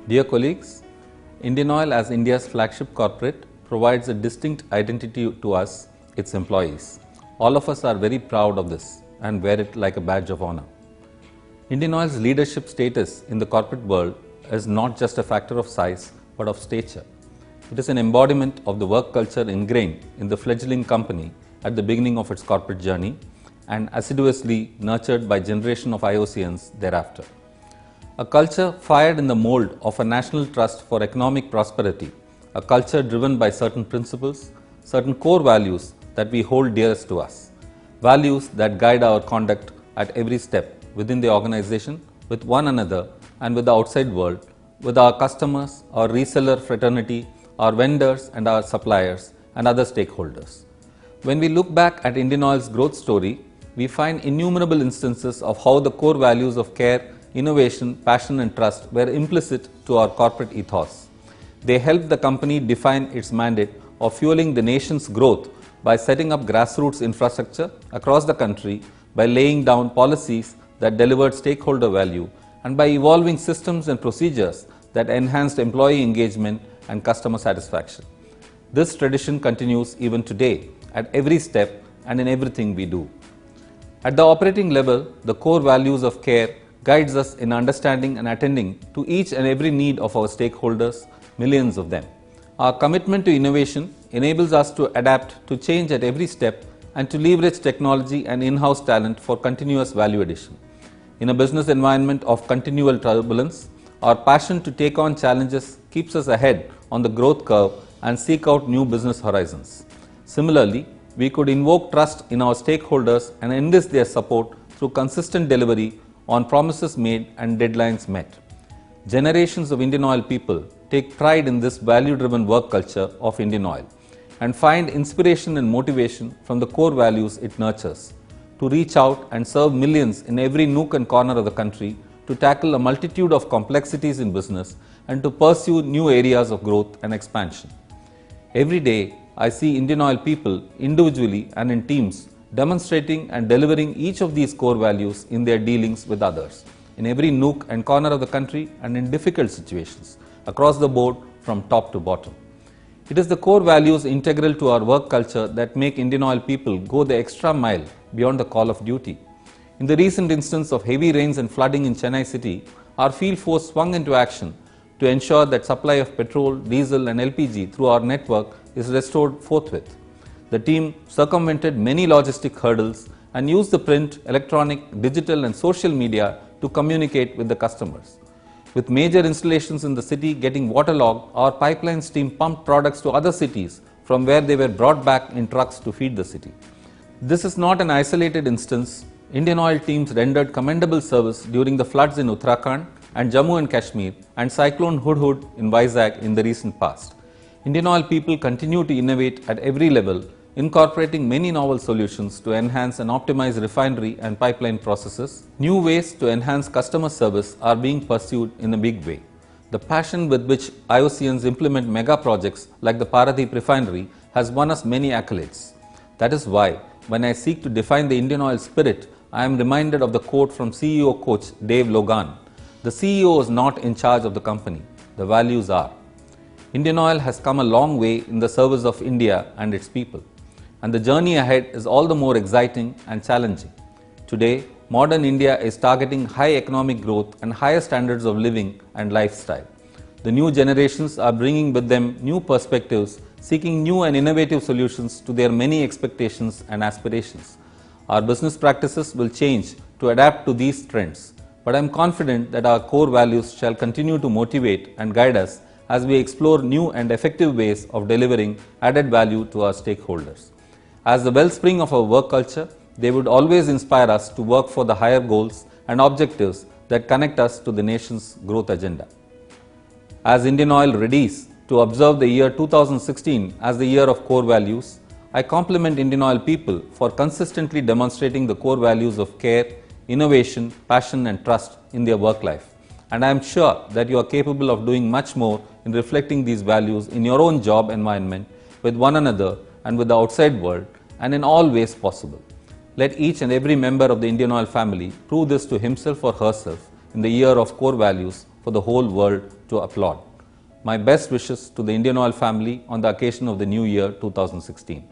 Dear colleagues, IndianOil as India's flagship corporate provides a distinct identity to us, its employees. All of us are very proud of this and wear it like a badge of honor. IndianOil's leadership status in the corporate world is not just a factor of size but of stature. It is an embodiment of the work culture ingrained in the fledgling company at the beginning of its corporate journey and assiduously nurtured by generation of IOCians thereafter. A culture fired in the mold of a national trust for economic prosperity, a culture driven by certain principles, certain core values that we hold dearest to us, values that guide our conduct at every step within the organization, with one another and with the outside world, with our customers, our reseller fraternity, our vendors and our suppliers and other stakeholders. When we look back at IndianOil's growth story, we find innumerable instances of how the core values of care, innovation, passion and trust were implicit to our corporate ethos. They helped the company define its mandate of fueling the nation's growth by setting up grassroots infrastructure across the country, by laying down policies that delivered stakeholder value, and by evolving systems and procedures that enhanced employee engagement and customer satisfaction. This tradition continues even today at every step and in everything we do. At the operating level, the core values of care guides us in understanding and attending to each and every need of our stakeholders, millions of them. Our commitment to innovation enables us to adapt to change at every step and to leverage technology and in-house talent for continuous value addition. In a business environment of continual turbulence, our passion to take on challenges keeps us ahead on the growth curve and seek out new business horizons. Similarly, we could invoke trust in our stakeholders and enlist their support through consistent delivery on promises made and deadlines met. Generations of IndianOil people take pride in this value-driven work culture of IndianOil and find inspiration and motivation from the core values it nurtures to reach out and serve millions in every nook and corner of the country, to tackle a multitude of complexities in business and to pursue new areas of growth and expansion. Every day, I see IndianOil people individually and in teams demonstrating and delivering each of these core values in their dealings with others, in every nook and corner of the country and in difficult situations, across the board from top to bottom. It is the core values integral to our work culture that make IndianOil people go the extra mile beyond the call of duty. In the recent instance of heavy rains and flooding in Chennai city, our field force swung into action to ensure that supply of petrol, diesel and LPG through our network is restored forthwith. The team circumvented many logistic hurdles and used the print, electronic, digital and social media to communicate with the customers. With major installations in the city getting waterlogged, our pipelines team pumped products to other cities from where they were brought back in trucks to feed the city. This is not an isolated instance. IndianOil teams rendered commendable service during the floods in Uttarakhand and Jammu and Kashmir and Cyclone Hudhud in Vizag in the recent past. IndianOil people continue to innovate at every level, incorporating many novel solutions to enhance and optimize refinery and pipeline processes. New ways to enhance customer service are being pursued in a big way. The passion with which IOCians implement mega projects like the Paradip refinery has won us many accolades. That is why, when I seek to define the IndianOil spirit, I am reminded of the quote from CEO coach Dave Logan. The CEO is not in charge of the company, the values are. IndianOil has come a long way in the service of India and its people, and the journey ahead is all the more exciting and challenging. Today, modern India is targeting high economic growth and higher standards of living and lifestyle. The new generations are bringing with them new perspectives, seeking new and innovative solutions to their many expectations and aspirations. Our business practices will change to adapt to these trends, but I am confident that our core values shall continue to motivate and guide us as we explore new and effective ways of delivering added value to our stakeholders. As the wellspring of our work culture, they would always inspire us to work for the higher goals and objectives that connect us to the nation's growth agenda. As IndianOil readies to observe the year 2016 as the year of core values, I compliment IndianOil people for consistently demonstrating the core values of care, innovation, passion and trust in their work life. And I am sure that you are capable of doing much more in reflecting these values in your own job environment, with one another and with the outside world, and in all ways possible. Let each and every member of the IndianOil family prove this to himself or herself in the year of core values for the whole world to applaud. My best wishes to the Indian Oil family on the occasion of the new year 2016.